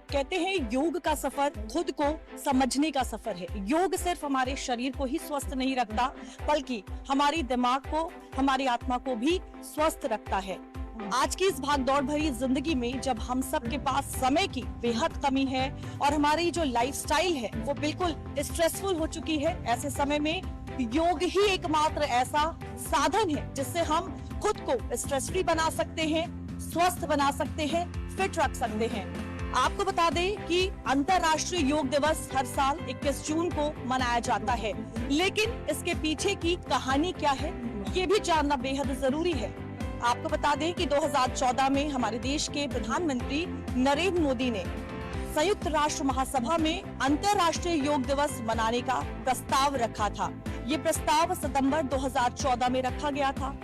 कहते हैं योग का सफर खुद को समझने का सफर है। योग सिर्फ हमारे शरीर को ही स्वस्थ नहीं रखता, बल्कि हमारी दिमाग को, हमारी आत्मा को भी स्वस्थ रखता है। आज की इस भागदौड़ भरी जिंदगी में जब हम सब के पास समय की बेहद कमी है और हमारी जो लाइफस्टाइल है वो बिल्कुल स्ट्रेसफुल हो चुकी है, ऐसे समय में योग ही एकमात्र ऐसा साधन है जिससे हम खुद को स्ट्रेस फ्री बना सकते हैं, स्वस्थ बना सकते हैं, फिट रख सकते हैं। आपको बता दें कि अंतर्राष्ट्रीय योग दिवस हर साल 21 जून को मनाया जाता है, लेकिन इसके पीछे की कहानी क्या है ये भी जानना बेहद जरूरी है। आपको बता दें कि 2014 में हमारे देश के प्रधानमंत्री नरेंद्र मोदी ने संयुक्त राष्ट्र महासभा में अंतर्राष्ट्रीय योग दिवस मनाने का प्रस्ताव रखा था। ये प्रस्ताव सितंबर 2014 में रखा गया था,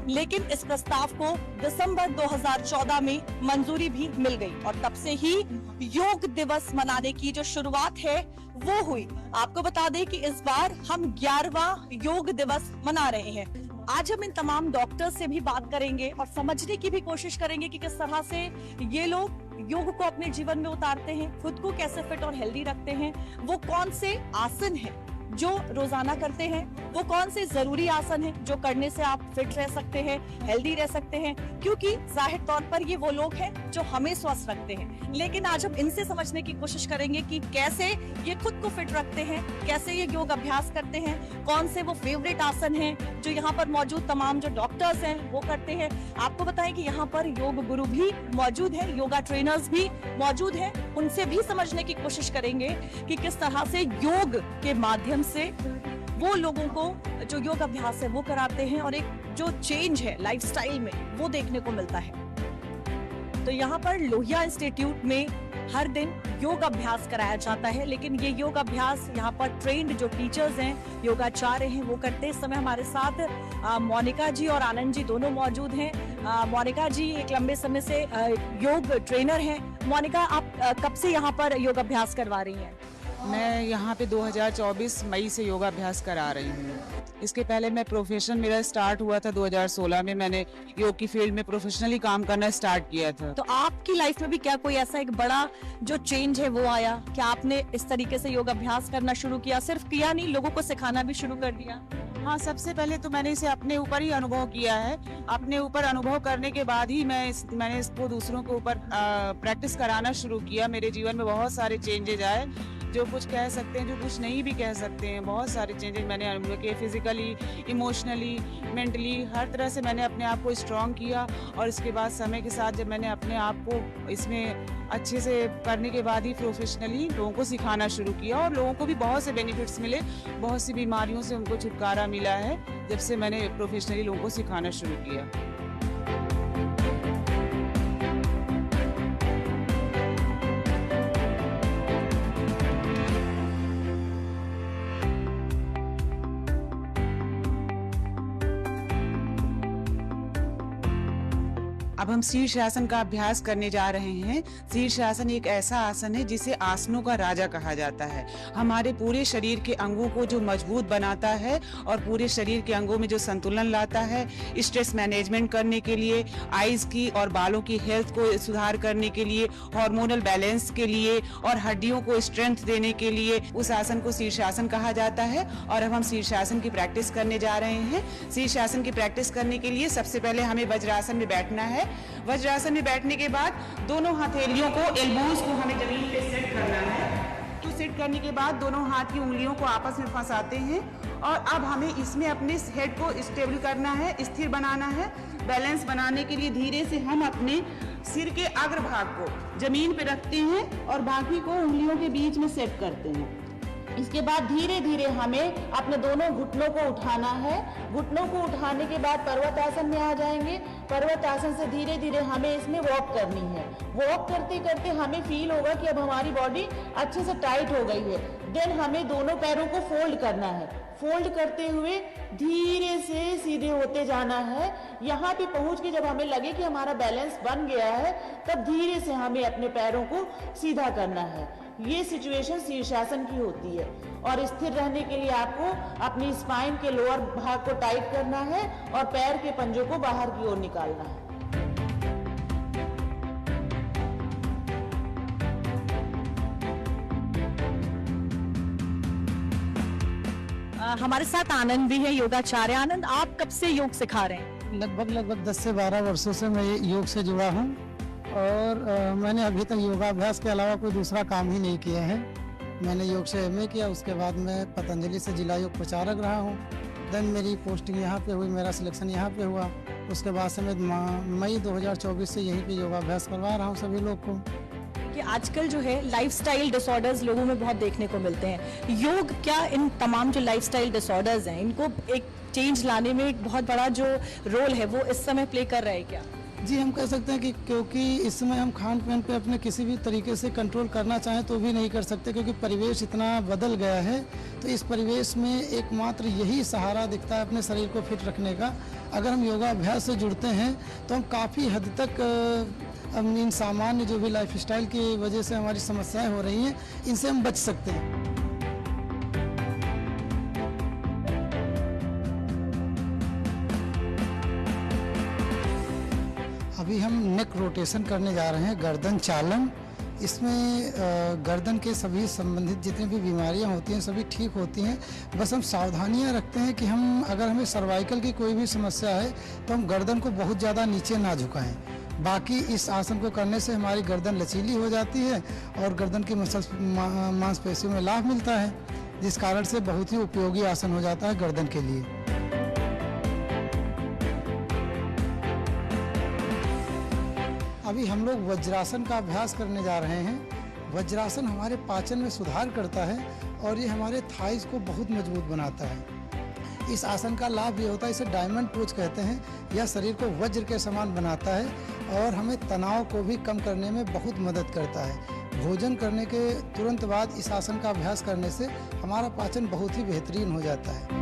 लेकिन इस प्रस्ताव को दिसंबर 2014 में मंजूरी भी मिल गई और तब से ही योग दिवस मनाने की जो शुरुआत है वो हुई। आपको बता दें कि इस बार हम 11वां योग दिवस मना रहे हैं। आज हम इन तमाम डॉक्टर्स से भी बात करेंगे और समझने की भी कोशिश करेंगे कि किस तरह से ये लोग योग को अपने जीवन में उतारते हैं, खुद को कैसे फिट और हेल्दी रखते हैं, वो कौन से आसन हैं जो रोजाना करते हैं, वो कौन से जरूरी आसन हैं जो करने से आप फिट रह सकते हैं, हेल्दी रह सकते हैं, क्योंकि जाहिर तौर पर ये वो लोग हैं जो हमें स्वस्थ रखते हैं। लेकिन आज हम इनसे समझने की कोशिश करेंगे कि कैसे ये खुद को फिट रखते हैं, कैसे ये योग अभ्यास करते हैं, कौन से वो फेवरेट आसन हैं जो यहाँ पर मौजूद तमाम जो डॉक्टर्स हैं वो करते हैं। आपको बताएं कि यहाँ पर योग गुरु भी मौजूद है, योगा ट्रेनर्स भी मौजूद है, उनसे भी समझने की कोशिश करेंगे कि किस तरह से योग के माध्यम से वो लोगों को जो योग अभ्यास है वो कराते हैं और एक जो चेंज है लाइफस्टाइल में वो देखने को मिलता है। तो यहाँ पर लोहिया इंस्टीट्यूट में हर दिन योग अभ्यास कराया जाता है, लेकिन ये योग अभ्यास यहाँ पर ट्रेंड जो टीचर्स हैं, योगाचार्य हैं, वो करते हैं। इस समय हमारे साथ मोनिका जी और आनंद जी दोनों मौजूद हैं। मोनिका जी एक लंबे समय से योग ट्रेनर हैं। मोनिका, आप कब से यहाँ पर योग अभ्यास करवा रही हैं? मैं यहाँ पे 2024 मई से योगा अभ्यास करा रही हूँ। इसके पहले मैं प्रोफेशन मेरा स्टार्ट हुआ था 2016 में, मैंने योग की फील्ड में प्रोफेशनली काम करना स्टार्ट किया था। तो आपकी लाइफ में भी क्या कोई ऐसा एक बड़ा जो चेंज है वो आया? क्या आपने इस तरीके से योग अभ्यास करना शुरू किया, सिर्फ किया नहीं, लोगों को सिखाना भी शुरू कर दिया? हाँ, सबसे पहले तो मैंने इसे अपने ऊपर ही अनुभव किया है। अपने ऊपर अनुभव करने के बाद ही मैंने इसको दूसरों के ऊपर प्रैक्टिस कराना शुरू किया। मेरे जीवन में बहुत सारे चेंजेज आए, जो कुछ कह सकते हैं, जो कुछ नहीं भी कह सकते हैं। बहुत सारे चेंजेस मैंने अनुभव किए, फिजिकली, इमोशनली, मेंटली, हर तरह से मैंने अपने आप को स्ट्रॉन्ग किया। और इसके बाद समय के साथ जब मैंने अपने आप को इसमें अच्छे से करने के बाद ही प्रोफेशनली लोगों को सिखाना शुरू किया और लोगों को भी बहुत से बेनिफिट्स मिले, बहुत सी बीमारियों से उनको छुटकारा मिला है जब से मैंने प्रोफेशनली लोगों को सिखाना शुरू किया। अब हम शीर्षासन का अभ्यास करने जा रहे हैं। शीर्षासन एक ऐसा आसन है जिसे आसनों का राजा कहा जाता है। हमारे पूरे शरीर के अंगों को जो मजबूत बनाता है और पूरे शरीर के अंगों में जो संतुलन लाता है, स्ट्रेस मैनेजमेंट करने के लिए, आईज की और बालों की हेल्थ को सुधार करने के लिए, हार्मोनल बैलेंस के लिए और हड्डियों को स्ट्रेंथ देने के लिए उस आसन को शीर्षासन कहा जाता है। और अब हम शीर्षासन की प्रैक्टिस करने जा रहे हैं। शीर्षासन की प्रैक्टिस करने के लिए सबसे पहले हमें वज्रासन में बैठना है। वज्रासन में बैठने के बाद दोनों हथेलियों को, एल्बोज को हमें जमीन पे सेट करना है। तो सेट करने के बाद दोनों हाथ की उंगलियों को आपस में फंसाते हैं और अब हमें इसमें अपने हेड को स्टेबल करना है, स्थिर बनाना है। बैलेंस बनाने के लिए धीरे से हम अपने सिर के अग्रभाग को जमीन पे रखते हैं और बाकी को उंगलियों के बीच में सेट करते हैं। इसके बाद धीरे धीरे हमें अपने दोनों घुटनों को उठाना है। घुटनों को उठाने के बाद पर्वतासन में आ जाएंगे। पर्वतासन से धीरे धीरे हमें इसमें वॉक करनी है। वॉक करते करते हमें फील होगा कि अब हमारी बॉडी अच्छे से टाइट हो गई है। देन हमें दोनों पैरों को फोल्ड करना है। फोल्ड करते हुए धीरे से सीधे होते जाना है। यहाँ पे पहुँच के जब हमें लगे कि हमारा बैलेंस बन गया है, तब धीरे से हमें अपने पैरों को सीधा करना है। ये सिचुएशन शीर्षासन की होती है। और स्थिर रहने के लिए आपको अपनी स्पाइन के लोअर भाग को टाइट करना है और पैर के पंजों को बाहर की ओर निकालना है। हमारे साथ आनंद भी है, योगाचार्य। आनंद, आप कब से योग सिखा रहे हैं? लगभग 10 से 12 वर्षों से मैं योग से जुड़ा हूँ और मैंने अभी तक योगाभ्यास के अलावा कोई दूसरा काम ही नहीं किया है। मैंने योग से एमए किया, उसके बाद मैं पतंजलि से जिला योग प्रचारक रहा हूँ। देन मेरी पोस्टिंग यहाँ पे हुई, मेरा सिलेक्शन यहाँ पे हुआ। उसके बाद से मैं मई 2024 से यहीं पे योगाभ्यास करवा रहा हूँ सभी लोग को। कि आजकल जो है लाइफस्टाइल डिसऑर्डर्स लोगों में बहुत देखने को मिलते हैं। योग क्या इन तमाम जो लाइफस्टाइल डिसऑर्डर्स हैं, इनको एक चेंज लाने में एक बहुत बड़ा जो रोल है वो इस समय प्ले कर रहा है क्या? जी, हम कह सकते हैं कि क्योंकि इस समय हम खान पान पे अपने किसी भी तरीके से कंट्रोल करना चाहें तो भी नहीं कर सकते, क्योंकि परिवेश इतना बदल गया है। तो इस परिवेश में एकमात्र यही सहारा दिखता है अपने शरीर को फिट रखने का। अगर हम योगाभ्यास से जुड़ते हैं तो हम काफ़ी हद तक इन सामान्य जो भी लाइफस्टाइल की वजह से हमारी समस्याएं हो रही हैं, इनसे हम बच सकते हैं। अभी हम नेक रोटेशन करने जा रहे हैं, गर्दन चालन। इसमें गर्दन के सभी संबंधित जितनी भी बीमारियां होती हैं सभी ठीक होती हैं। बस हम सावधानियां रखते हैं कि अगर हमें सर्वाइकल की कोई भी समस्या है तो हम गर्दन को बहुत ज़्यादा नीचे ना झुकाएं। बाकी इस आसन को करने से हमारी गर्दन लचीली हो जाती है और गर्दन की मांसपेशियों में लाभ मिलता है, जिस कारण से बहुत ही उपयोगी आसन हो जाता है गर्दन के लिए। अभी हम लोग वज्रासन का अभ्यास करने जा रहे हैं। वज्रासन हमारे पाचन में सुधार करता है और ये हमारे थाइस को बहुत मजबूत बनाता है। इस आसन का लाभ ये होता है, इसे डायमंड पोज कहते हैं। यह शरीर को वज्र के समान बनाता है और हमें तनाव को भी कम करने में बहुत मदद करता है। भोजन करने के तुरंत बाद इस आसन का अभ्यास करने से हमारा पाचन बहुत ही बेहतरीन हो जाता है।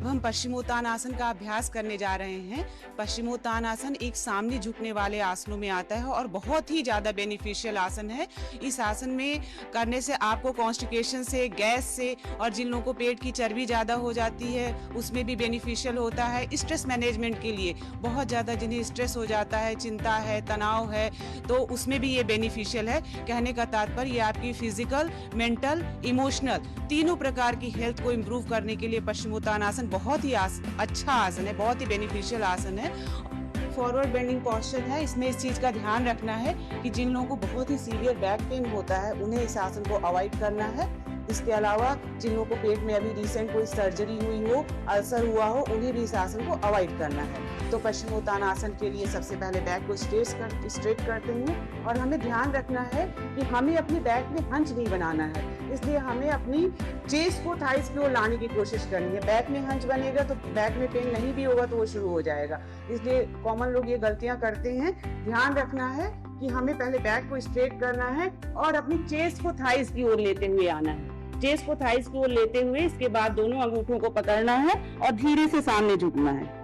हम पश्चिमोत्तानासन का अभ्यास करने जा रहे हैं। पश्चिमोत्तानासन एक सामने झुकने वाले आसनों में आता है और बहुत ही ज़्यादा बेनिफिशियल आसन है। इस आसन में करने से आपको कॉन्स्टिपेशन से, गैस से और जिन लोगों को पेट की चर्बी ज़्यादा हो जाती है उसमें भी बेनिफिशियल होता है। स्ट्रेस मैनेजमेंट के लिए बहुत ज़्यादा जिन्हें स्ट्रेस हो जाता है, चिंता है, तनाव है, तो उसमें भी ये बेनिफिशियल है। कहने का तात्पर्य ये आपकी फिजिकल, मेंटल, इमोशनल तीनों प्रकार की हेल्थ को इम्प्रूव करने के लिए पश्चिमोत्तानासन बहुत ही अच्छा आसन है, बहुत ही बेनिफिशियल आसन है। फॉरवर्ड बेंडिंग पोस्चर है, इसमें इस चीज का ध्यान रखना है कि जिन लोगों को बहुत ही सीवियर बैक पेन होता है उन्हें इस आसन को अवॉइड करना है। इसके अलावा जिन लोगों को पेट में अभी रिसेंट कोई सर्जरी हुई हो, अल्सर हुआ हो, उन्हें भी इस आसन को अवॉइड करना है। तो पश्चिमोत्तानासन के लिए सबसे पहले बैक को स्ट्रेट करते हैं और हमें ध्यान रखना है कि हमें अपनी बैक में हंच नहीं बनाना है, इसलिए हमें अपनी चेस्ट को थाइस की ओर लाने की कोशिश करनी है। बैक में हंच बनेगा तो बैक में पेन नहीं भी होगा तो वो शुरू हो जाएगा। इसलिए कॉमन लोग ये गलतियां करते हैं। ध्यान रखना है कि हमें पहले बैक को स्ट्रेट करना है और अपनी चेस्ट को थाइस की ओर लेते हुए आना है। चेस्ट को थाइस की ओर लेते हुए इसके बाद दोनों अंगूठों को पकड़ना है और धीरे से सामने झुकना है।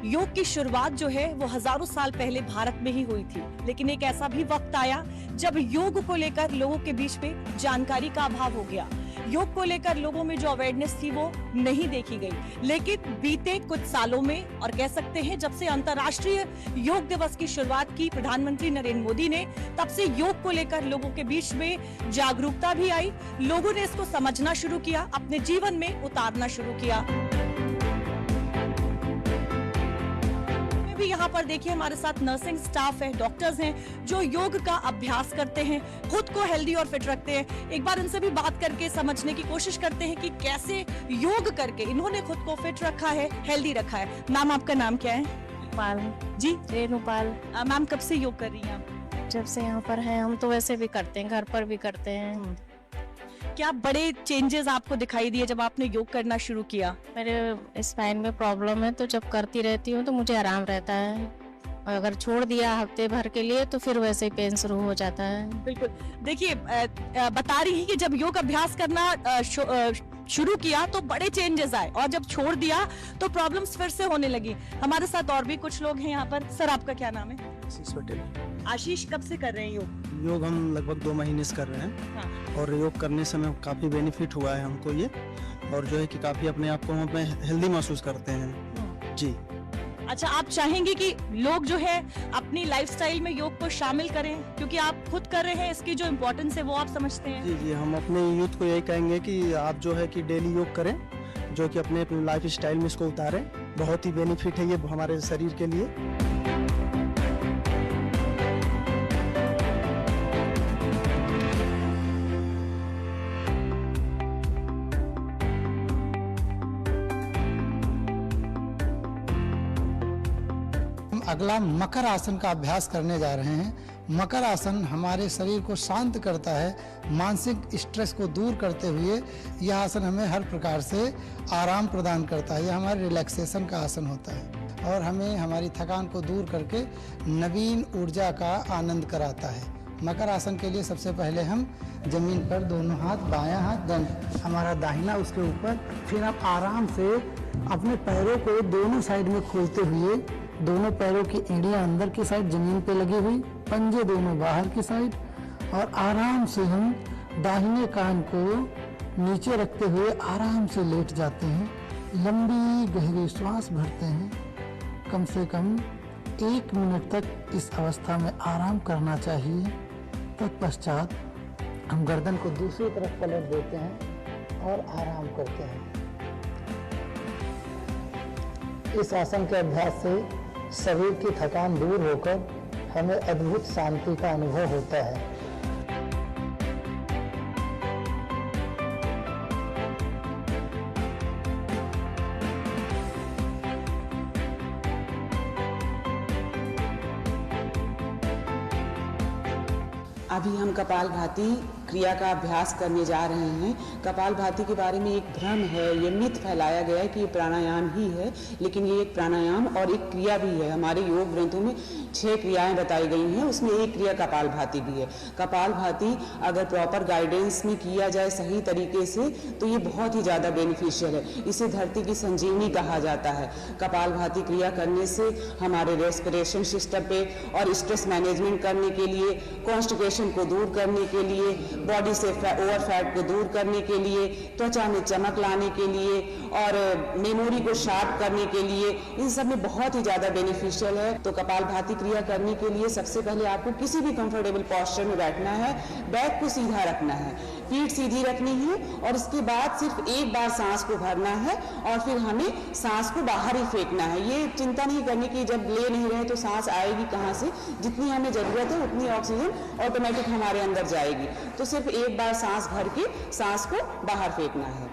योग की शुरुआत जो है वो हजारों साल पहले भारत में ही हुई थी, लेकिन एक ऐसा भी वक्त आया जब योग को लेकर लोगों के बीच में जानकारी का अभाव हो गया। योग को लेकर लोगों में जो अवेयरनेस थी वो नहीं देखी गई। लेकिन बीते कुछ सालों में, और कह सकते हैं जब से अंतर्राष्ट्रीय योग दिवस की शुरुआत की प्रधानमंत्री नरेंद्र मोदी ने, तब से योग को लेकर लोगों के बीच में जागरूकता भी आई। लोगों ने इसको समझना शुरू किया, अपने जीवन में उतारना शुरू किया। भी यहाँ पर देखिए हमारे साथ नर्सिंग स्टाफ है, डॉक्टर्स हैं जो योग का अभ्यास करते हैं, खुद को हेल्दी और फिट रखते हैं। एक बार उनसे भी बात करके समझने की कोशिश करते हैं कि कैसे योग करके इन्होंने खुद को फिट रखा है, हेल्दी रखा है। मैम, आपका नाम क्या है? पाल जी, रेणुपाल। मैम, कब से योग कर रही हैं आप? जब से यहाँ पर हैं, हम तो वैसे भी करते हैं, घर पर भी करते हैं। क्या बड़े चेंजेस आपको दिखाई दिए जब आपने योग करना शुरू किया? मेरे स्पाइन में प्रॉब्लम है, तो जब करती रहती हूँ तो मुझे आराम रहता है, और अगर छोड़ दिया हफ्ते भर के लिए तो फिर वैसे ही पेन शुरू हो जाता है। बिल्कुल, देखिए बता रही है कि जब योग अभ्यास करना शुरू किया तो बड़े चेंजेस आए, और जब छोड़ दिया तो प्रॉब्लम्स फिर से होने लगी। हमारे साथ और भी कुछ लोग हैं यहाँ पर। सर, आपका क्या नाम है? आशीष पटेल। आशीष, कब से कर रहे हैं योग? योग हम लगभग 2 महीने से कर रहे हैं। हाँ। और योग करने से हमें काफ़ी बेनिफिट हुआ है हमको ये। और जो है कि काफ़ी अपने आप को हम अपने हेल्दी महसूस करते हैं जी। अच्छा, आप चाहेंगे कि लोग जो है अपनी लाइफस्टाइल में योग को शामिल करें, क्योंकि आप खुद कर रहे हैं, इसकी जो इम्पोर्टेंस है वो आप समझते हैं? जी जी, हम अपने यूथ को यही कहेंगे कि आप जो है कि डेली योग करें, जो कि अपने लाइफ स्टाइल में इसको उतारें। बहुत ही बेनिफिट है ये हमारे शरीर के लिए। हम अगला मकर आसन का अभ्यास करने जा रहे हैं। मकर आसन हमारे शरीर को शांत करता है, मानसिक स्ट्रेस को दूर करते हुए यह आसन हमें हर प्रकार से आराम प्रदान करता है। यह हमारे रिलैक्सेशन का आसन होता है और हमें हमारी थकान को दूर करके नवीन ऊर्जा का आनंद कराता है। मकर आसन के लिए सबसे पहले हम जमीन पर दोनों हाथ, बायां हाथ देन हमारा दाहिना उसके ऊपर, फिर आप आराम से अपने पैरों को दोनों साइड में खोलते हुए, दोनों पैरों की एड़ियां अंदर की साइड जमीन पे लगी हुई, पंजे दोनों बाहर की साइड, और आराम से हम दाहिने कान को नीचे रखते हुए आराम से लेट जाते हैं। लंबी गहरी श्वास भरते हैं। कम से कम 1 मिनट तक इस अवस्था में आराम करना चाहिए। तत्पश्चात हम गर्दन को दूसरी तरफ पलट देते हैं और आराम करते हैं। इस आसन के अभ्यास से शरीर की थकान दूर होकर हमें अद्भुत शांति का अनुभव होता है। अभी हम कपालभाति क्रिया का अभ्यास करने जा रहे हैं। कपालभाति के बारे में एक भ्रम है, ये मिथ फैलाया गया है कि ये प्राणायाम ही है, लेकिन ये एक प्राणायाम और एक क्रिया भी है। हमारे योग ग्रंथों में 6 क्रियाएं बताई गई हैं, उसमें एक क्रिया कपालभाति भी है। कपालभाति अगर प्रॉपर गाइडेंस में किया जाए सही तरीके से तो ये बहुत ही ज़्यादा बेनिफिशियल है। इसे धरती की संजीवनी कहा जाता है। कपालभाति क्रिया करने से हमारे रेस्पिरेशन सिस्टम पे और स्ट्रेस मैनेजमेंट करने के लिए, कॉन्स्टिपेशन को दूर करने के लिए, बॉडी से ओवर फैट को दूर करने के लिए, त्वचा में चमक लाने के लिए और मेमोरी को शार्प करने के लिए, इन सब में बहुत ही ज़्यादा बेनिफिशियल है। तो कपालभाति क्रिया करने के लिए सबसे पहले आपको किसी भी कंफर्टेबल पोस्चर में बैठना है, बैक को सीधा रखना है, पीठ सीधी रखनी है और इसके बाद सिर्फ एक बार सांस को भरना है और फिर हमें सांस को बाहर ही फेंकना है। ये चिंता नहीं करनी कि जब ले नहीं रहे तो सांस आएगी कहाँ से, जितनी हमें ज़रूरत है उतनी ऑक्सीजन ऑटोमेटिक हमारे अंदर जाएगी। तो सिर्फ एक बार सांस भर के सांस को बाहर फेंकना है।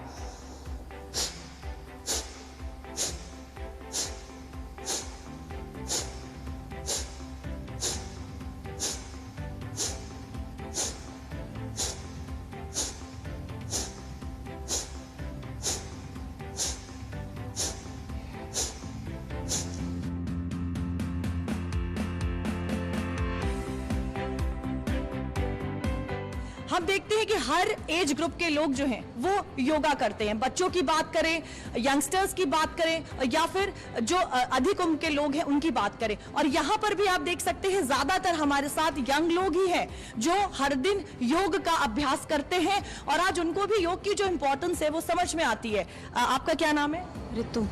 हम देखते हैं कि हर एज ग्रुप के लोग जो हैं वो योगा करते हैं। बच्चों की बात करें, यंगस्टर्स की बात करें या फिर जो अधिक उम्र के लोग हैं उनकी बात करें, और यहाँ पर भी आप देख सकते हैं ज्यादातर हमारे साथ यंग लोग ही हैं जो हर दिन योग का अभ्यास करते हैं और आज उनको भी योग की जो इम्पोर्टेंस है वो समझ में आती है। आपका क्या नाम है? ऋतु।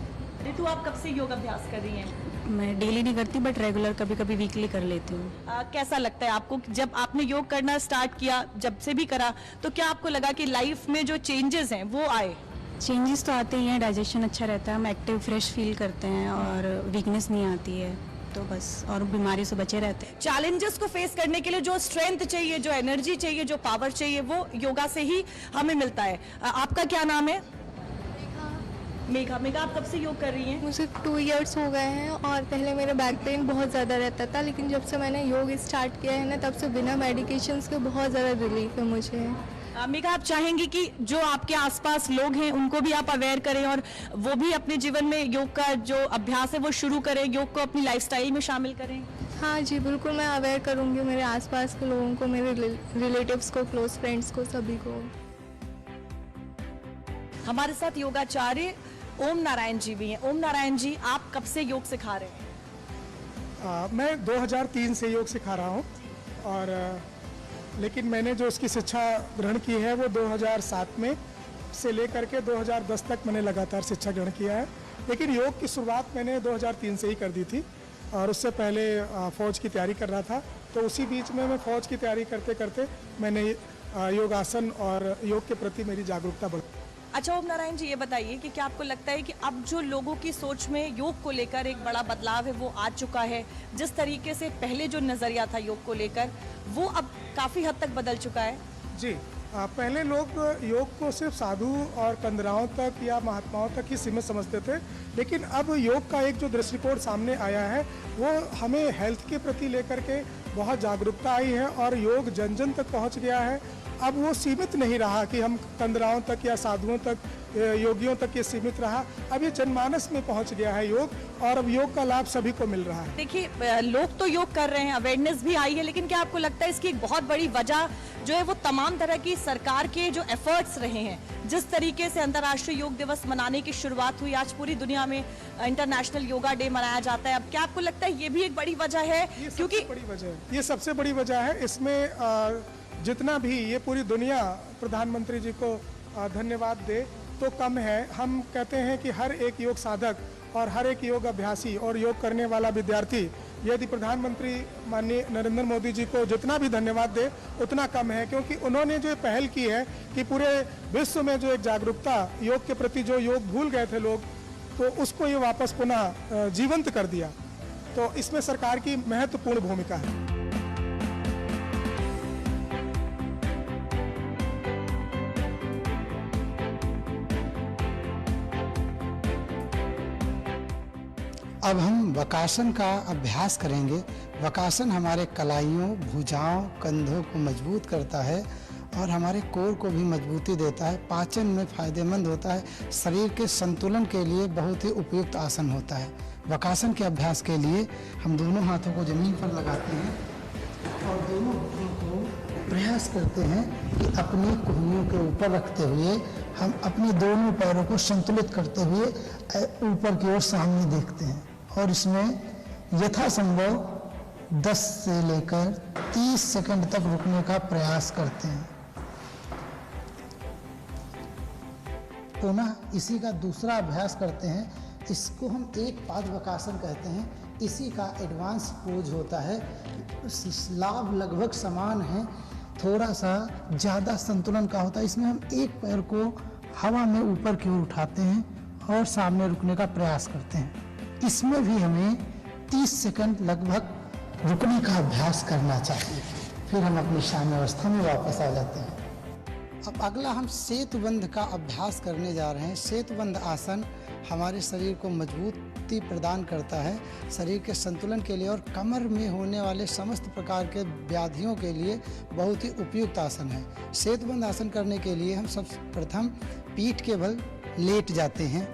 ऋतु, आप कब से योग अभ्यास कर रही हैं? मैं डेली नहीं करती बट रेगुलर कभी कभी वीकली कर लेती हूँ। कैसा लगता है आपको जब आपने योग करना स्टार्ट किया, जब से भी करा, तो क्या आपको लगा कि लाइफ में जो चेंजेस हैं वो आए? चेंजेस तो आते ही हैं, डाइजेशन अच्छा रहता है, हम एक्टिव फ्रेश फील करते हैं और वीकनेस नहीं आती है, तो बस, और बीमारी से बचे रहते हैं। चैलेंजेस को फेस करने के लिए जो स्ट्रेंथ चाहिए, जो एनर्जी चाहिए, जो पावर चाहिए, वो योगा से ही हमें मिलता है। आपका क्या नाम है? मेघा। मेघा, आप कब से योग कर रही हैं? मुझे 2 इयर्स हो गए हैं और पहले मेरा बैक पेन बहुत ज़्यादा रहता था, लेकिन जब से मैंने योग स्टार्ट किया है ना, तब से बिना मेडिकेशंस के बहुत ज़्यादा रिलीफ है मुझे। मेघा, आप चाहेंगी कि जो आपके आसपास लोग हैं उनको भी आप अवेयर करें और वो भी अपने जीवन में योग का जो अभ्यास है वो शुरू करें, योग को अपनी लाइफस्टाइल में शामिल करें? हाँ जी, बिल्कुल, मैं अवेयर करूँगी मेरे आसपास के लोगों को, मेरे रिलेटिव्स को, क्लोज फ्रेंड्स को, सभी को। हमारे साथ योगाचार्य ओम नारायण जी भी हैं। ओम नारायण जी, आप कब से योग सिखा रहे हैं? मैं 2003 से योग सिखा रहा हूँ और लेकिन मैंने जो उसकी शिक्षा ग्रहण की है वो 2007 में से लेकर के 2010 तक मैंने लगातार शिक्षा ग्रहण किया है, लेकिन योग की शुरुआत मैंने 2003 से ही कर दी थी और उससे पहले फ़ौज की तैयारी कर रहा था। तो उसी बीच में मैं फ़ौज की तैयारी करते करते मैंने योगासन और योग के प्रति मेरी जागरूकता बढ़ी। अच्छा ओम नारायण जी, ये बताइए कि क्या आपको लगता है कि अब जो लोगों की सोच में योग को लेकर एक बड़ा बदलाव है वो आ चुका है? जिस तरीके से पहले जो नज़रिया था योग को लेकर वो अब काफ़ी हद तक बदल चुका है? जी, पहले लोग योग को सिर्फ साधु और कंदराओं तक या महात्माओं तक ही सीमित समझते थे, लेकिन अब योग का एक जो दृष्टिकोण सामने आया है वो हमें हेल्थ के प्रति लेकर के बहुत जागरूकता आई है और योग जन जन तक पहुंच गया है। अब वो सीमित नहीं रहा कि हम कंदराओं तक या साधुओं तक, योगियों तक ये सीमित रहा। अब ये जनमानस में पहुंच गया है योग, और अब योग का लाभ सभी को मिल रहा है। देखिए, लोग तो योग कर रहे हैं, अवेयरनेस भी आई है, लेकिन क्या आपको लगता है इसकी एक बहुत बड़ी वजह जो है वो तमाम तरह की सरकार के जो एफर्ट्स रहे हैं? जिस तरीके से अंतर्राष्ट्रीय योग दिवस मनाने की शुरुआत हुई, आज पूरी दुनिया में इंटरनेशनल योगा डे मनाया जाता है, अब क्या आपको लगता है ये भी एक बड़ी वजह है? क्योंकि ये सबसे बड़ी वजह है। इसमें जितना भी ये पूरी दुनिया प्रधानमंत्री जी को धन्यवाद दे तो कम है। हम कहते हैं कि हर एक योग साधक और हर एक योग अभ्यासी और योग करने वाला विद्यार्थी यदि प्रधानमंत्री माननीय नरेंद्र मोदी जी को जितना भी धन्यवाद दे उतना कम है, क्योंकि उन्होंने जो पहल की है कि पूरे विश्व में जो एक जागरूकता योग के प्रति, जो योग भूल गए थे लोग, तो उसको ये वापस पुनः जीवंत कर दिया। तो इसमें सरकार की महत्वपूर्ण भूमिका है। अब हम वकासन का अभ्यास करेंगे। वकासन हमारे कलाइयों, भुजाओं, कंधों को मजबूत करता है और हमारे कोर को भी मजबूती देता है। पाचन में फायदेमंद होता है। शरीर के संतुलन के लिए बहुत ही उपयुक्त आसन होता है। वकासन के अभ्यास के लिए हम दोनों हाथों को जमीन पर लगाते हैं और दोनों हाथों को प्रयास करते हैं कि अपनी कोहनियों के ऊपर रखते हुए हम अपने दोनों पैरों को संतुलित करते हुए ऊपर की ओर सामने देखते हैं और इसमें यथासंभव 10 से लेकर 30 सेकंड तक रुकने का प्रयास करते हैं। पुनः इसी का दूसरा अभ्यास करते हैं। इसको हम एक पाद वकासन कहते हैं। इसी का एडवांस पोज होता है। लाभ लगभग समान है, थोड़ा सा ज़्यादा संतुलन का होता है। इसमें हम एक पैर को हवा में ऊपर की ओर उठाते हैं और सामने रुकने का प्रयास करते हैं। इसमें भी हमें 30 सेकंड लगभग रुकने का अभ्यास करना चाहिए। फिर हम अपनी साम्यावस्था में वापस आ जाते हैं। अब अगला हम सेतुबंध का अभ्यास करने जा रहे हैं। सेतुबंध आसन हमारे शरीर को मजबूती प्रदान करता है, शरीर के संतुलन के लिए और कमर में होने वाले समस्त प्रकार के व्याधियों के लिए बहुत ही उपयुक्त आसन है। सेतुबंध आसन करने के लिए हम सर्वप्रथम पीठ के बल लेट जाते हैं।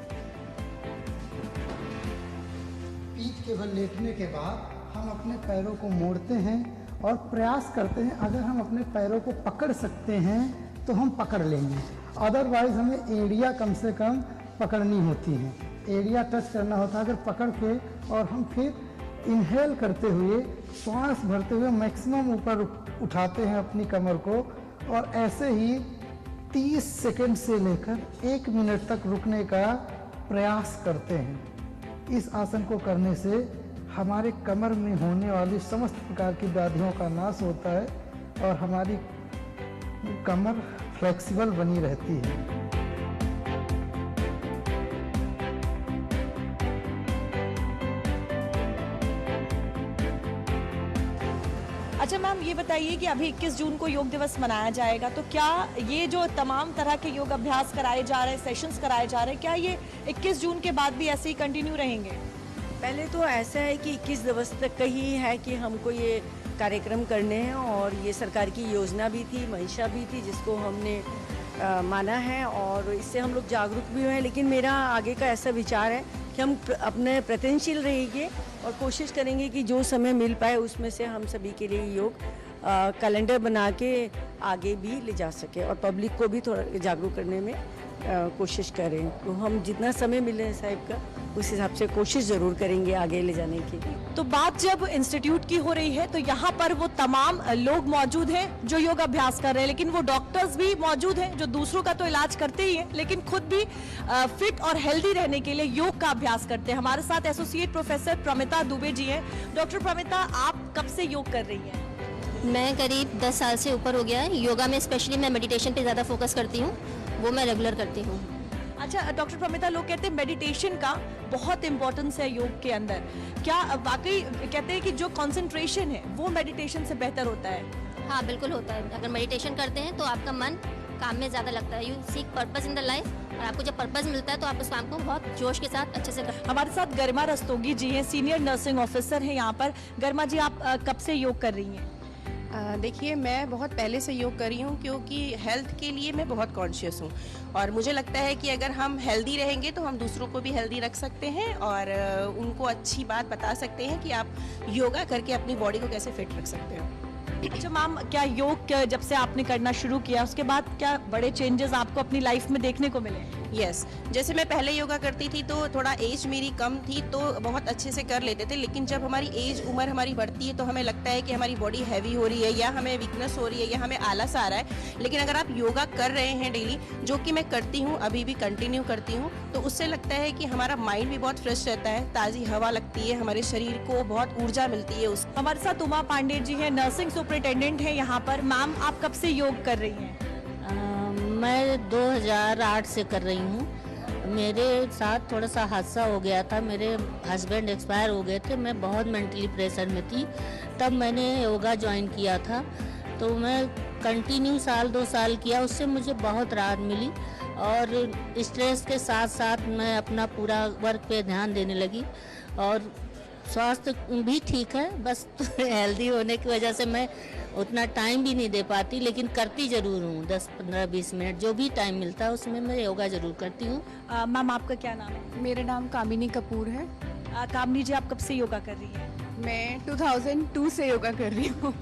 पीठ के बल लेटने के बाद हम अपने पैरों को मोड़ते हैं और प्रयास करते हैं, अगर हम अपने पैरों को पकड़ सकते हैं तो हम पकड़ लेंगे, अदरवाइज हमें एड़ियाँ कम से कम पकड़नी होती है, एड़िया टच करना होता है। अगर पकड़ के और हम फिर इनहेल करते हुए श्वास भरते हुए मैक्सिमम ऊपर उठाते हैं अपनी कमर को और ऐसे ही 30 सेकंड से लेकर 1 मिनट तक रुकने का प्रयास करते हैं। इस आसन को करने से हमारे कमर में होने वाली समस्त प्रकार की व्याधियों का नाश होता है और हमारी कमर फ्लेक्सिबल बनी रहती है। अच्छा मैम, ये बताइए कि अभी 21 जून को योग दिवस मनाया जाएगा, तो क्या ये जो तमाम तरह के योग अभ्यास कराए जा रहे हैं, सेशंस कराए जा रहे हैं, क्या ये 21 जून के बाद भी ऐसे ही कंटिन्यू रहेंगे? पहले तो ऐसा है कि 21 दिवस तक का ही है कि हमको ये कार्यक्रम करने हैं और ये सरकार की योजना भी थी, मंशा भी थी, जिसको हमने माना है और इससे हम लोग जागरूक भी हुए हैं। लेकिन मेरा आगे का ऐसा विचार है कि हम अपने प्रयत्नशील रहेंगे और कोशिश करेंगे कि जो समय मिल पाए उसमें से हम सभी के लिए योग कैलेंडर बना के आगे भी ले जा सके और पब्लिक को भी थोड़ा जागरूक करने में कोशिश करें। तो हम जितना समय मिले साहिब का उस हिसाब से कोशिश ज़रूर करेंगे आगे ले जाने की। तो बात जब इंस्टीट्यूट की हो रही है तो यहाँ पर वो तमाम लोग मौजूद हैं जो योग अभ्यास कर रहे हैं, लेकिन वो डॉक्टर्स भी मौजूद हैं जो दूसरों का तो इलाज करते ही हैं, लेकिन खुद भी फिट और हेल्दी रहने के लिए योग का अभ्यास करते हैं। हमारे साथ एसोसिएट प्रोफेसर प्रमिता दुबे जी हैं। डॉक्टर प्रमिता, आप कब से योग कर रही हैं? मैं करीब 10 साल से ऊपर हो गया है। योगा में स्पेशली मैं मेडिटेशन पे ज़्यादा फोकस करती हूँ, वो मैं रेगुलर करती हूँ। अच्छा डॉक्टर प्रमिता, लोग कहते हैं मेडिटेशन का बहुत इंपॉर्टेंस है योग के अंदर, क्या वाकई कहते हैं कि जो कंसंट्रेशन है वो मेडिटेशन से बेहतर होता है? हाँ बिल्कुल होता है। अगर मेडिटेशन करते हैं तो आपका मन काम में ज़्यादा लगता है। You seek purpose in the life, और आपको जब पर्पस मिलता है तो आप उस काम को बहुत जोश के साथ अच्छे से करते हैं। हमारे साथ गरिमा रस्तोगी जी हैं, सीनियर नर्सिंग ऑफिसर हैं यहाँ पर। गरिमा जी, आप कब से योग कर रही हैं? देखिए, मैं बहुत पहले से योग कर रही हूँ क्योंकि हेल्थ के लिए मैं बहुत कॉन्शियस हूँ और मुझे लगता है कि अगर हम हेल्दी रहेंगे तो हम दूसरों को भी हेल्दी रख सकते हैं और उनको अच्छी बात बता सकते हैं कि आप योगा करके अपनी बॉडी को कैसे फिट रख सकते हो। अच्छा मैम, क्या योग जब से आपने करना शुरू किया उसके बाद क्या बड़े चेंजेस आपको अपनी लाइफ में देखने को मिले? यस, जैसे मैं पहले योगा करती थी तो थोड़ा एज मेरी कम थी तो बहुत अच्छे से कर लेते थे, लेकिन जब हमारी उम्र हमारी बढ़ती है तो हमें लगता है कि हमारी बॉडी हैवी हो रही है या हमें वीकनेस हो रही है या हमें आलस आ रहा है। लेकिन अगर आप योगा कर रहे हैं डेली, जो कि मैं करती हूँ, अभी भी कंटिन्यू करती हूँ, तो उससे लगता है कि हमारा माइंड भी बहुत फ्रेश रहता है, ताज़ी हवा लगती है, हमारे शरीर को बहुत ऊर्जा मिलती है। उस हमारे साथ उमा पांडे जी हैं, नर्सिंग सुपरिटेंडेंट है यहाँ पर। मैम, आप कब से योग कर रही हैं? मैं 2008 से कर रही हूँ। मेरे साथ थोड़ा सा हादसा हो गया था, मेरे हस्बैंड एक्सपायर हो गए थे, मैं बहुत मेंटली प्रेशर में थी, तब मैंने योगा ज्वाइन किया था। तो मैं कंटिन्यू 1-2 साल किया, उससे मुझे बहुत राहत मिली और स्ट्रेस के साथ साथ मैं अपना पूरा वर्क पे ध्यान देने लगी और स्वास्थ्य भी ठीक है। बस हेल्दी होने की वजह से मैं उतना टाइम भी नहीं दे पाती, लेकिन करती ज़रूर हूँ। 10-15-20 मिनट जो भी टाइम मिलता है उसमें मैं योगा ज़रूर करती हूँ। मैम, आपका क्या नाम है? मेरा नाम कामिनी कपूर है। कामनी जी, आप कब से योगा कर रही हैं? मैं 2002 से योगा कर रही हूँ।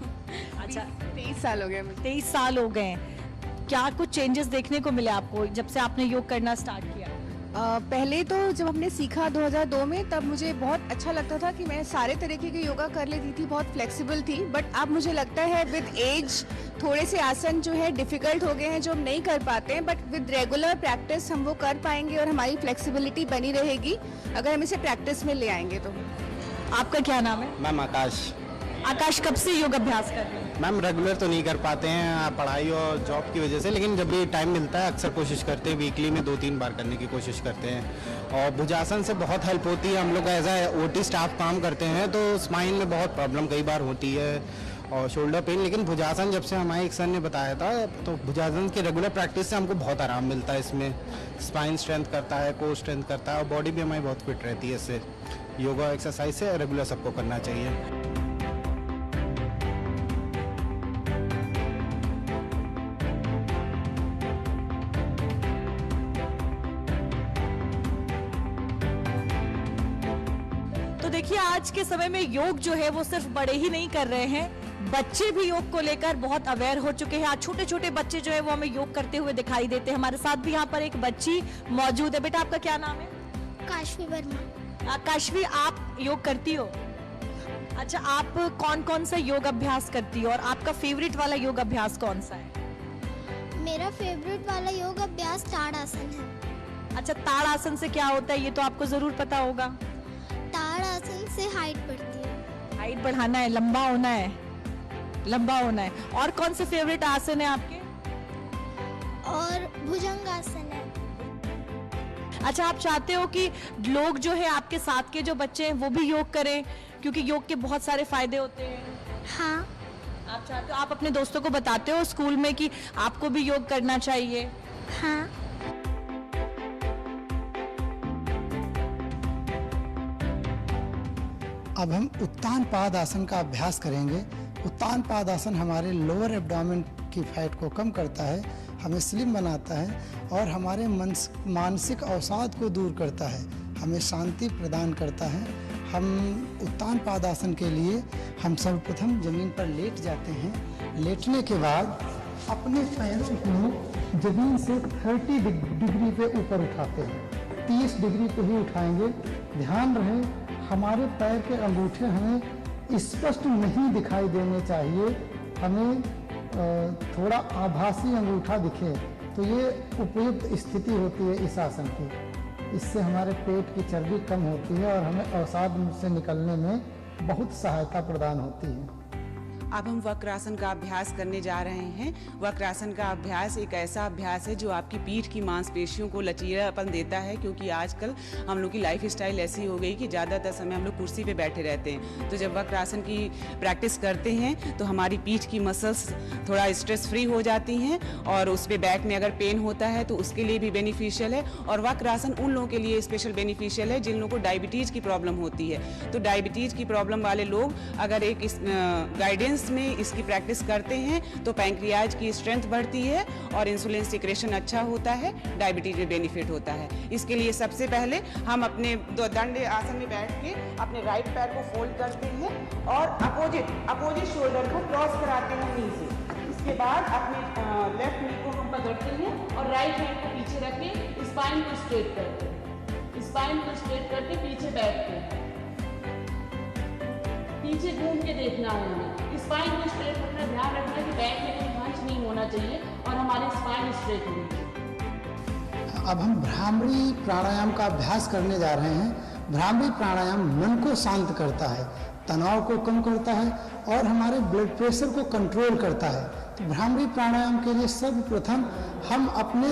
अच्छा, 23 साल हो गए मुझे। 23 साल हो गए हैं। क्या कुछ चेंजेस देखने को मिले आपको जब से आपने योग करना स्टार्ट किया? पहले तो जब हमने सीखा 2002 में, तब मुझे बहुत अच्छा लगता था कि मैं सारे तरीके के योगा कर लेती थी, बहुत फ्लेक्सिबल थी। बट अब मुझे लगता है विद एज थोड़े से आसन जो है डिफ़िकल्ट हो गए हैं, जो हम नहीं कर पाते हैं, बट विद रेगुलर प्रैक्टिस हम वो कर पाएंगे और हमारी फ्लेक्सिबिलिटी बनी रहेगी अगर हम इसे प्रैक्टिस में ले आएंगे तो। आपका क्या नाम है? मैम आकाश। आकाश, कब से योग अभ्यास कर रहे हैं? मैम रेगुलर तो नहीं कर पाते हैं पढ़ाई और जॉब की वजह से, लेकिन जब भी टाइम मिलता है अक्सर कोशिश करते हैं, वीकली में 2-3 बार करने की कोशिश करते हैं। और भुजासन से बहुत हेल्प होती है। हम लोग एज ए OT स्टाफ काम करते हैं तो स्पाइन में बहुत प्रॉब्लम कई बार होती है और शोल्डर पेन, लेकिन भुजासन जब से हमारे एक सर ने बताया था तो भुजासन की रेगुलर प्रैक्टिस से हमको बहुत आराम मिलता है। इसमें स्पाइन स्ट्रेंथ करता है, कोर स्ट्रेंथ करता है और बॉडी भी हमारी बहुत फिट रहती है। इससे योगा एक्सरसाइज से रेगुलर सबको करना चाहिए। देखिए, आज के समय में योग जो है वो सिर्फ बड़े ही नहीं कर रहे हैं, बच्चे भी योग को लेकर बहुत अवेयर हो चुके हैं। आज छोटे छोटे बच्चे जो है वो हमें योग करते हुए दिखाई देते हैं। हमारे साथ भी यहाँ पर एक बच्ची मौजूद है। बेटा, आपका क्या नाम है? काशवी वर्मा। काशवी, आप योग करती हो? अच्छा, आप कौन कौन सा योग अभ्यास करती हो और आपका फेवरेट वाला योग अभ्यास कौन सा है? मेरा फेवरेट वाला योग अभ्यास ताड़ासन है। अच्छा, ताड़ासन से क्या होता है ये तो आपको जरूर पता होगा। ताड़ासन से हाइट बढ़ती है। हाइट बढ़ाना है, लंबा होना है, लंबा होना है। और कौन से फेवरेट आसन है आपके? और भुजंगासन है। अच्छा, आप चाहते हो कि लोग जो है आपके साथ के जो बच्चे हैं वो भी योग करें, क्योंकि योग के बहुत सारे फायदे होते हैं। हाँ। आप चाहते हो, आप अपने दोस्तों को बताते हो स्कूल में कि आपको भी योग करना चाहिए? हाँ। अब हम उत्तान पाद आसन का अभ्यास करेंगे। उत्तान पाद आसन हमारे लोअर एब्डोमेन की फैट को कम करता है, हमें स्लिम बनाता है और हमारे मानसिक अवसाद को दूर करता है, हमें शांति प्रदान करता है। हम उत्तान पाद आसन के लिए हम सर्वप्रथम जमीन पर लेट जाते हैं। लेटने के बाद अपने पैरों को जमीन से 30 डिग्री पे ऊपर उठाते हैं। 30 डिग्री को ही उठाएंगे। ध्यान रहे हमारे पैर के अंगूठे हमें स्पष्ट नहीं दिखाई देने चाहिए, हमें थोड़ा आभासी अंगूठा दिखे, तो ये उपयुक्त स्थिति होती है इस आसन की। इससे हमारे पेट की चर्बी कम होती है और हमें अवसाद से निकलने में बहुत सहायता प्रदान होती है। अब हम वक्रासन का अभ्यास करने जा रहे हैं। वक्रासन का अभ्यास एक ऐसा अभ्यास है जो आपकी पीठ की मांसपेशियों को लचीलापन देता है, क्योंकि आजकल हम लोग की लाइफ स्टाइल ऐसी हो गई कि ज़्यादातर समय हम लोग कुर्सी पे बैठे रहते हैं। तो जब वक्रासन की प्रैक्टिस करते हैं तो हमारी पीठ की मसल्स थोड़ा स्ट्रेस फ्री हो जाती हैं और उस पर बैक में अगर पेन होता है तो उसके लिए भी बेनिफिशियल है। और वक्रासन उन लोगों के लिए स्पेशल बेनिफिशियल है जिन लोगों को डायबिटीज़ की प्रॉब्लम होती है। तो डायबिटीज़ की प्रॉब्लम वाले लोग अगर एक गाइडेंस में इसकी प्रैक्टिस करते हैं तो पैंक्रियाज की स्ट्रेंथ बढ़ती है और इंसुलिन सिक्रेशन अच्छा होता है, डायबिटीज में बेनिफिट होता है। इसके लिए सबसे पहले हम अपने दंड आसन में बैठ के अपने राइट पैर को फोल्ड करते हैं और अपोजिट शोल्डर को क्रॉस कराते हैं नी से। इसके बाद अपने लेफ्ट नी को हम पकड़ते हैं और राइट हैंड को पीछे रख के स्पाइन को स्ट्रेट करते हैं। स्पाइन को स्ट्रेट करके पीछे बैठते हैं, पीछे घूम के देखना है हमें। स्पाइन को स्ट्रेट रखना, ध्यान रखना कि बैक में कोई हंच नहीं होना चाहिए और हमारी स्पाइन स्ट्रेट होनी चाहिए। अब हम भ्रामरी प्राणायाम का अभ्यास करने जा रहे हैं। भ्रामरी प्राणायाम मन को शांत करता है, तनाव को कम करता है और हमारे ब्लड प्रेशर को कंट्रोल करता है। तो भ्रामरी प्राणायाम के लिए सर्वप्रथम हम अपने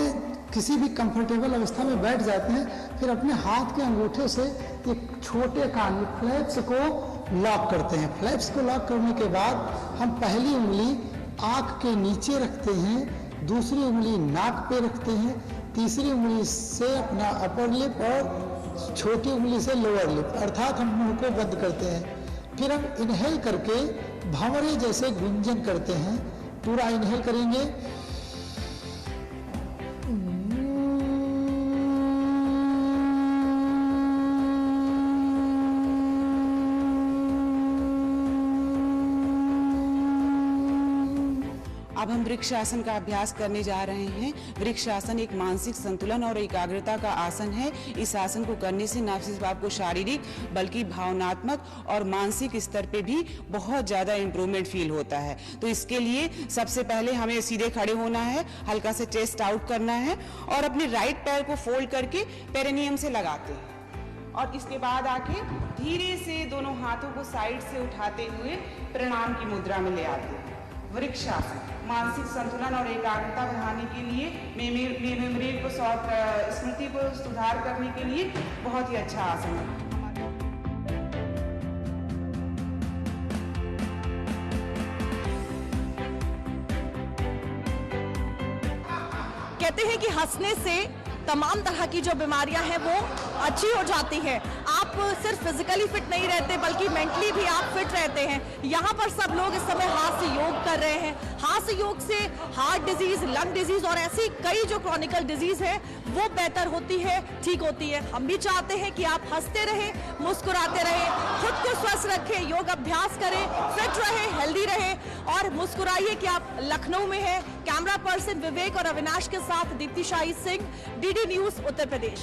किसी भी कंफर्टेबल अवस्था में बैठ जाते हैं, फिर अपने हाथ के अंगूठे से एक छोटे कान फ्लैप्स को लॉक करते हैं। फ्लैप्स को लॉक करने के बाद हम पहली उंगली आँख के नीचे रखते हैं, दूसरी उंगली नाक पे रखते हैं, तीसरी उंगली से अपना अपर लिप और छोटी उंगली से लोअर लिप, अर्थात हम मुंह को बंद करते हैं। फिर हम इनहेल करके भंवरे जैसे गुंजन करते हैं। पूरा इनहेल करेंगे, अब हम वृक्षासन का अभ्यास करने जा रहे हैं। वृक्षासन एक मानसिक संतुलन और एकाग्रता का आसन है। इस आसन को करने से न सिर्फ आपको शारीरिक बल्कि भावनात्मक और मानसिक स्तर पे भी बहुत ज़्यादा इम्प्रूवमेंट फील होता है। तो इसके लिए सबसे पहले हमें सीधे खड़े होना है, हल्का से चेस्ट आउट करना है और अपने राइट पैर को फोल्ड करके पेरिनियम से लगाते हैं और इसके बाद आके धीरे से दोनों हाथों को साइड से उठाते हुए प्रणाम की मुद्रा में ले आते हैं। वृक्षासन मानसिक संतुलन और एकाग्रता बढ़ाने के लिए, मेमोरी को स्मृति को सुधार करने के लिए बहुत ही अच्छा आसन है। कहते हैं कि हंसने से तमाम तरह की जो बीमारियां हैं वो अच्छी हो जाती हैं। आप सिर्फ फिजिकली फिट नहीं रहते बल्कि मेंटली भी आप फिट रहते हैं। यहाँ पर सब लोग इस समय हाथ से योग कर रहे हैं। हाथ से योग से हार्ट डिजीज, लंग डिजीज और ऐसी कई जो क्रॉनिकल डिजीज है वो बेहतर होती है, ठीक होती है। हम भी चाहते हैं कि आप हंसते रहें, मुस्कुराते रहें, खुद को स्वस्थ रखें, योग अभ्यास करें, फिट रहें, हेल्दी रहें और मुस्कुराइए कि आप लखनऊ में हैं। कैमरा पर्सन विवेक और अविनाश के साथ दीप्ति शाही सिंह, डीडी न्यूज उत्तर प्रदेश।